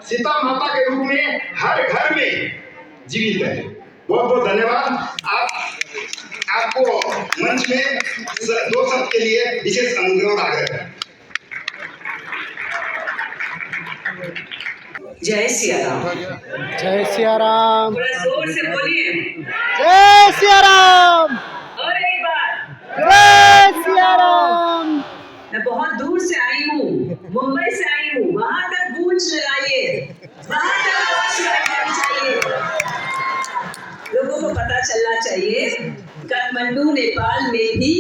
सीता माता के रूप में हर घर में जीवित है। बहुत बहुत धन्यवाद। आपको मंच में 2 शब्द के लिए विशेष अनुरोध आग्रह है। जय सिया राम। जय सिया राम। थोड़ा जोर से बोलिए। जय सिया राम। और एक बार जय सिया राम। मैं बहुत दूर से आई हूँ, मुंबई से आई हूँ, वहां तक गूंज लगाइए, वहां तक आवाज लगानी चाहिए। लोगों को पता चलना चाहिए काठमांडू नेपाल में भी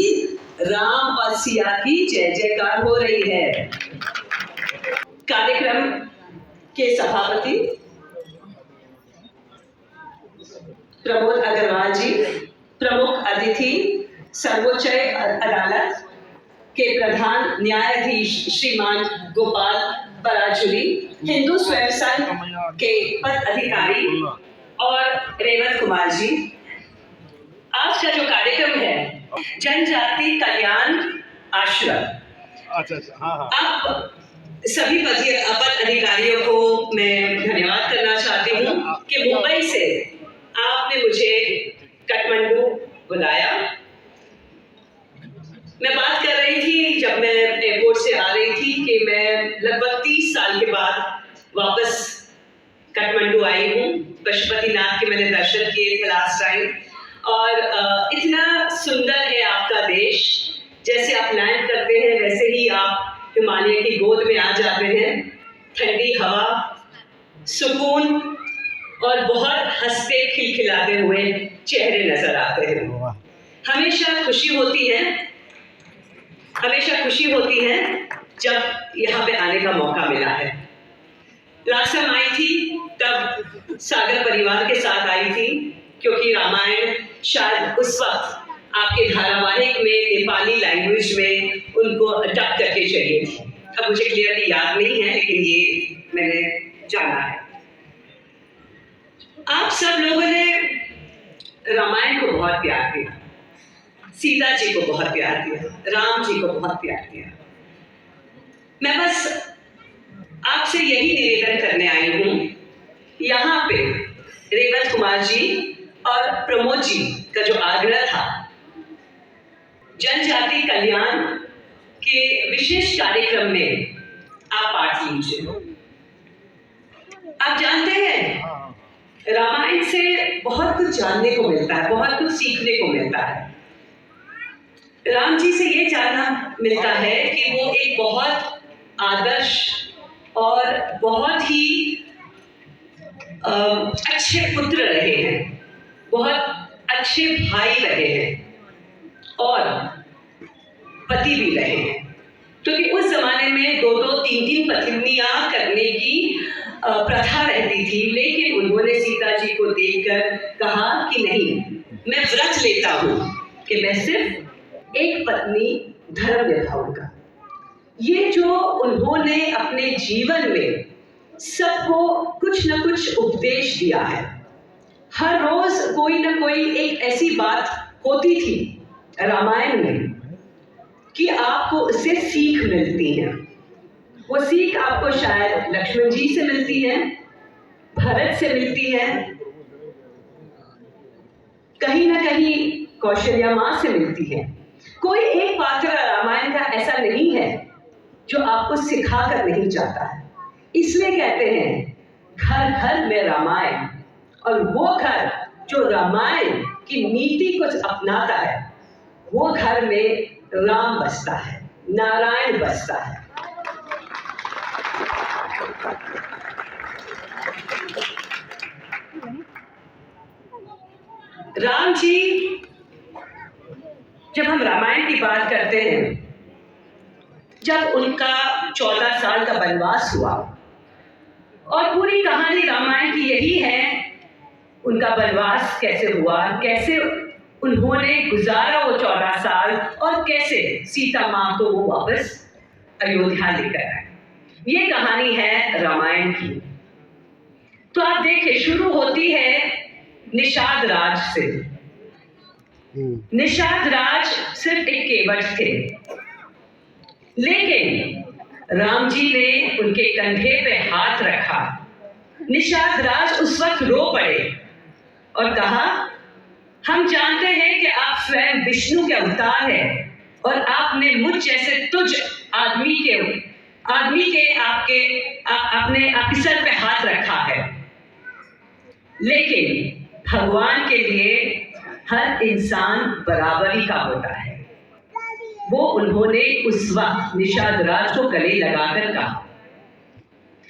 राम और सिया की जय जयकार हो रही है। कार्यक्रम के सभापति प्रमोद अग्रवाल जी, प्रमुख अतिथि सर्वोच्च अदालत के प्रधान न्यायाधीश श्रीमान गोपाल पराजुली, हिंदू स्वयं संघ के पद अधिकारी और रेवत कुमार जी। आज का जो कार्यक्रम है जनजाति कल्याण आश्रम। अब सभी पद अधिकारियों को मैं धन्यवाद करना चाहती हूँ कि मुंबई से आपने मुझे काठमांडू बुलाया। मैं बात कर रही थी जब मैं एयरपोर्ट से आ रही थी कि मैं लगभग 30 साल के बाद वापस काठमांडू आई हूँ। पशुपतिनाथ के मैंने दर्शन किए थे लास्ट टाइम, और इतना सुंदर है आपका देश। जैसे आप लैंड करते हैं वैसे ही आप हिमालय की गोद में आ जाते हैं। ठंडी हवा, सुकून और बहुत हंसते खिलखिलाते हुए चेहरे नजर आते हैं। हमेशा खुशी होती है जब यहाँ पे आने का मौका मिला है। लास्ट टाइम आई थी तब सागर परिवार के साथ आई थी, क्योंकि रामायण शायद उस वक्त आपके धारावाहिक में नेपाली लैंग्वेज में उनको डब करके चाहिए थी। अब मुझे क्लियरली याद नहीं है, लेकिन ये मैंने जाना है। आप सब लोगों ने रामायण को बहुत प्यार दिया, सीता जी को बहुत प्यार दिया, राम जी को बहुत प्यार दिया। मैं बस आपसे यही निवेदन करने आई हूँ। यहाँ पे रेवत कुमार जी और प्रमोद जी का जो आग्रह था, जनजाति कल्याण के विशेष कार्यक्रम में आप पार्ट लीजिए। आप जानते हैं रामायण से बहुत कुछ जानने को मिलता है, बहुत कुछ सीखने को मिलता है। राम जी से ये जानना मिलता है कि वो एक बहुत आदर्श और बहुत ही अच्छे पुत्र रहे हैं, बहुत अच्छे भाई रहे हैं और पति भी रहे हैं। क्योंकि उस जमाने में 2-2, 3-3 पत्नियां करने की प्रथा रहती थी, लेकिन उन्होंने सीता जी को देखकर कहा कि नहीं, मैं व्रत लेता हूं कि मैं सिर्फ एक पत्नी धर्म निभाऊंगा। ये जो उन्होंने अपने जीवन में सबको कुछ न कुछ उपदेश दिया है। हर रोज कोई ना कोई एक ऐसी बात होती थी रामायण में कि आपको उससे सीख मिलती है। वो सीख आपको शायद लक्ष्मण जी से मिलती है, भरत से मिलती है, कहीं ना कहीं कौशल्या माँ से मिलती है। कोई एक पात्र रामायण का ऐसा नहीं है जो आपको सिखा कर नहीं जाता है। इसलिए कहते हैं घर घर में रामायण, और वो घर जो रामायण की नीति को अपनाता है वो घर में राम बसता है, नारायण बसता है। राम जी, जब हम रामायण की बात करते हैं, जब उनका 14 साल का वनवास हुआ, और पूरी कहानी रामायण की यही है, उनका वनवास कैसे हुआ, कैसे उन्होंने गुजारा वो 14 साल, और कैसे सीता माँ को वो वापस अयोध्या लेकर आए। ये कहानी है रामायण की। तो आप देखिए, शुरू होती है निषाद राज से। निषाद राज सिर्फ एक केवट थे, लेकिन राम जी ने उनके कंधे पे हाथ रखा निषाद राज उस वक्त रो पड़े और कहा, हम जानते हैं कि आप स्वयं विष्णु के अवतार हैं और आपने मुझ जैसे तुझ आदमी के आपके सर पे हाथ रखा है, लेकिन भगवान के लिए हर इंसान बराबरी का होता है। वो उन्होंने उस वक्त निषाद राज को गले लगाकर कहा।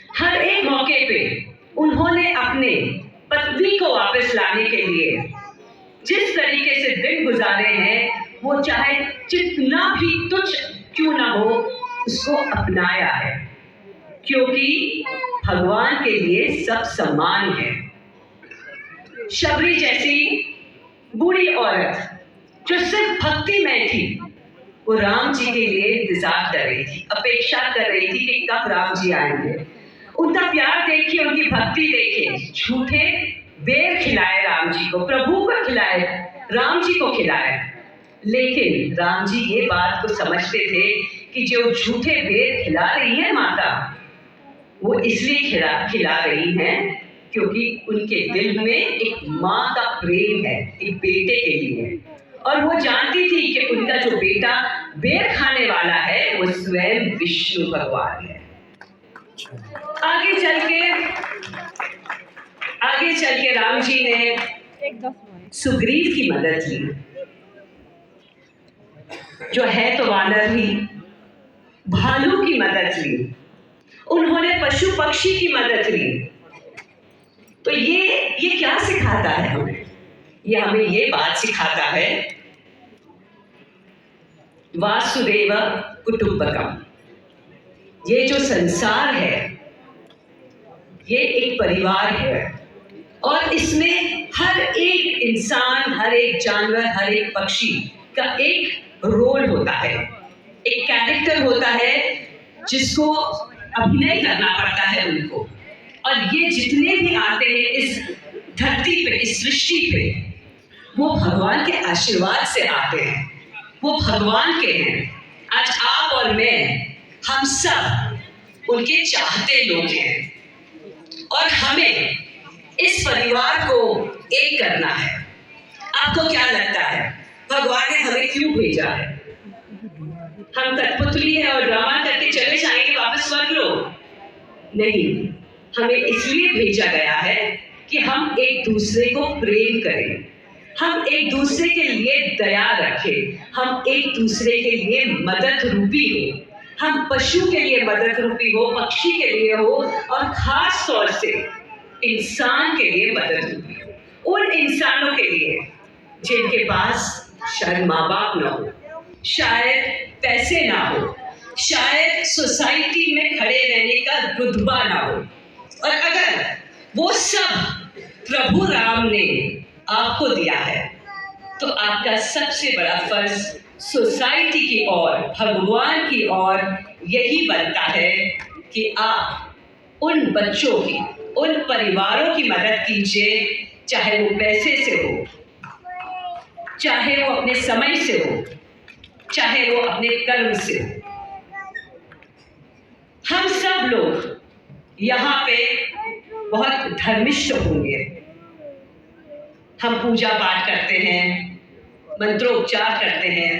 हर एक मौके पे उन्होंने अपने पत्नी को वापस लाने के लिए जिस तरीके से दिन गुजारे हैं, वो चाहे जितना भी तुच्छ क्यों ना हो, उसको अपनाया है, क्योंकि भगवान के लिए सब समान है। शबरी जैसी बूढ़ी औरत जो सिर्फ भक्ति में थी, वो राम जी के लिए इंतजार कर रही थी, अपेक्षा कर रही थी कि कब राम जी आएंगे। उनका प्यार देखिए, उनकी भक्ति देखिए, झूठे बेर खिलाए राम जी को, प्रभु को खिलाए, राम जी को खिलाए। लेकिन राम जी ये बात को समझते थे कि जो झूठे बेर खिला रही है माता, वो इसलिए खिला रही हैं क्योंकि उनके दिल में एक माँ का प्रेम है एक बेटे के लिए, और वो जानती थी कि उनका जो बेटा बेर खाने वाला है वो स्वयं विष्णु भगवान है। आगे चल के राम जी ने सुग्रीव की मदद ली, जो है तो वानर ही, भालू की मदद ली, उन्होंने पशु पक्षी की मदद ली। तो ये क्या सिखाता है हमें? ये हमें ये बात सिखाता है, वासुदेव कुटुंबकम। ये जो संसार है, ये एक परिवार है और इसमें हर एक इंसान, हर एक जानवर, हर एक पक्षी का एक रोल होता है, एक कैरेक्टर होता है जिसको अभिनय करना पड़ता है उनको। और ये जितने भी आते हैं इस धरती पे, इस सृष्टि पे, वो भगवान के आशीर्वाद से आते हैं, वो भगवान के हैं। आज आप और मैं, हम सब उनके चाहते लोग हैं और हमें इस परिवार को एक करना है। आपको क्या लगता है भगवान ने हमें क्यों भेजा है? हम कठपुतली है और ड्रामा करके चले जाएंगे वापस स्वर्ग लोग? नहीं, हमें इसलिए भेजा गया है कि हम एक दूसरे को प्रेम करें, हम एक दूसरे के लिए दया रखें, हम एक दूसरे के लिए मदद रूपी हो, हम पशु के लिए मदद रूपी हो, पक्षी के लिए हो, और खास तौर से इंसान के लिए मदद रूपी हो। उन इंसानों के लिए जिनके पास शायद माँ बाप ना हो, शायद पैसे ना हो, शायद सोसाइटी में खड़े रहने का रुतबा ना हो, और अगर वो सब प्रभु राम ने आपको दिया है तो आपका सबसे बड़ा फर्ज सोसाइटी की ओर, भगवान की ओर यही बनता है कि आप उन बच्चों की, उन परिवारों की मदद कीजिए, चाहे वो पैसे से हो, चाहे वो अपने समय से हो, चाहे वो अपने कर्म से हो। हम सब लोग यहाँ पे बहुत धर्मिष्ठ होंगे, हम पूजा पाठ करते हैं, मंत्रोच्चार करते हैं।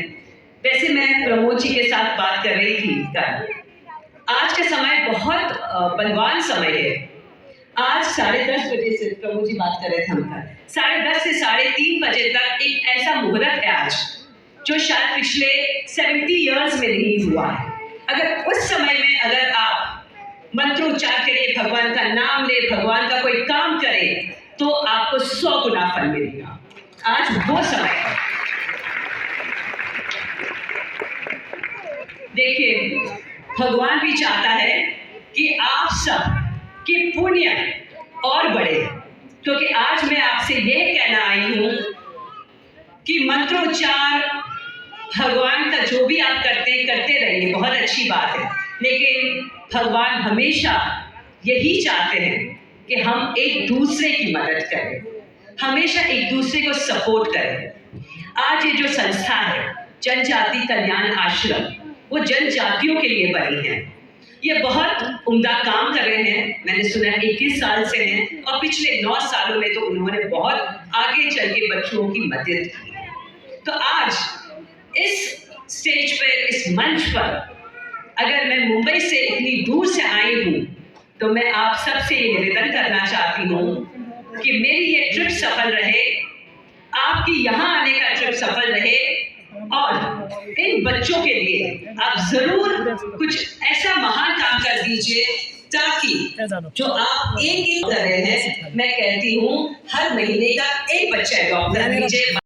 वैसे मैं प्रमोद जी के साथ बात कर रही थी कल, आज का समय बहुत बलवान समय है। आज 10:30 बजे से प्रमोद जी बात कर रहे थे, हम कल 10:30 से 3:30 बजे तक एक ऐसा मुहूर्त है आज जो शायद पिछले 70 इयर्स में नहीं हुआ है। अगर उस समय में अगर आप मंत्रोच्चार करिए, भगवान का नाम ले, भगवान का कोई काम करे, तो आपको 100 गुना फल मिलेगा। आज वो समय है। देखिए, भगवान भी चाहता है कि आप सब के पुण्य और बढ़े, क्योंकि आज मैं आपसे यह कहना आई हूं कि मंत्रोच्चार भगवान का जो भी आप करते रहिए, बहुत अच्छी बात है, लेकिन भगवान हमेशा यही चाहते हैं कि हम एक दूसरे की मदद करें, हमेशा एक दूसरे को सपोर्ट करें। आज ये जो संस्था है जनजाति कल्याण आश्रम, वो जनजातियों के लिए बनी है। ये बहुत उम्दा काम कर रहे हैं। मैंने सुना 21 साल से हैं और पिछले 9 सालों में तो उन्होंने बहुत आगे चल के बच्चों की मदद की। तो आज इस स्टेज पर, इस मंच पर, अगर मैं मुंबई से इतनी दूर से आई हूँ तो मैं आप सबसे ये निवेदन करना चाहती हूँ कि मेरी ये ट्रिप सफल रहे, आपकी यहाँ आने का ट्रिप सफल रहे और इन बच्चों के लिए आप जरूर कुछ ऐसा महान काम कर दीजिए ताकि जो आप एक कर रहे हैं, मैं कहती हूँ हर महीने का एक बच्चा डॉक्टर दीजिए।